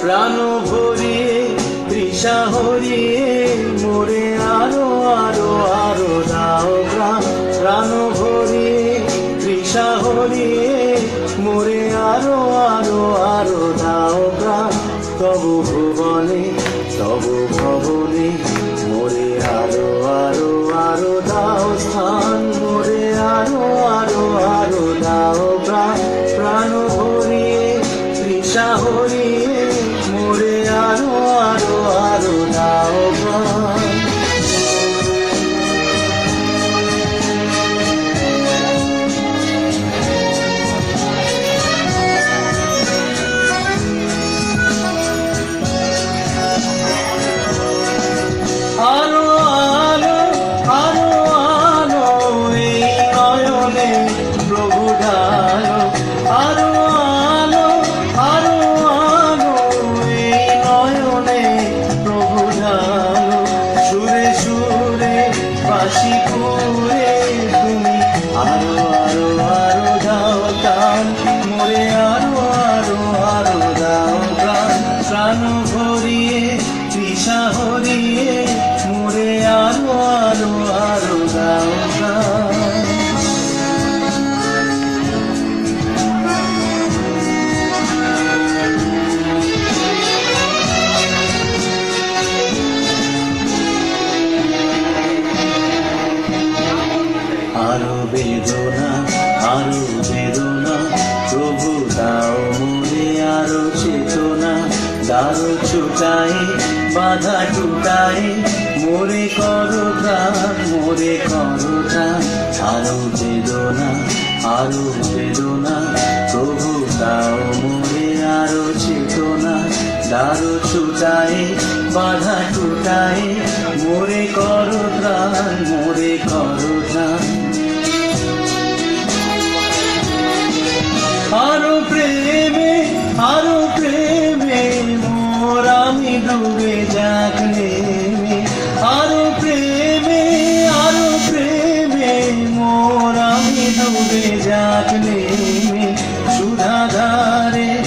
প্রাণ ভরিয়ে তৃষা হরিয়ে মোরে আরো আরো আরো দাও প্রাণ। প্রাণ ভরিয়ে তৃষা হরিয়ে মোরে আরো আরো আরো দাও প্রাণ। তবু ভুবনে তবু ভবনে মোরে আরো আরো আরো দাও স্থান। মোরে আরো আরো আরো দাও প্রাণ। প্রাণ ভরিয়ে তৃষা হরিয়ে মোরে আরো আরো আরো দাও প্রাণ। আরো আলো আরো আলো এই নয়নে প্রভু ঢালো। আরো আলো আরো আলো এই নয়নে প্রভু ঢালো। সুরে সুরে বাঁশি সুরে তুমি আরো আরো আরো দাও গান। মোরে আরো আরো আরো দাও গান। প্রাণ ভরিয়ে তৃষা হরিয়ে মোরে আরো আরো আরো দাও গান। আরো বেদনা আরো বেদনা প্রভু দাও মোরে আরো চেতনা। দারো ছুটাই বাধা টুটাই মোরে করো প্রাণ। মোরে করো প্রাণ। আরো বেদনা আরো বেদনা প্রভু দাও মোরে আরো চেতনা। দারো ছুটাই বাধা টুটাই মোরে করো প্রাণ। মোরে করো প্রাণ। আরো প্রেমে মোর আমি ডুবে যাক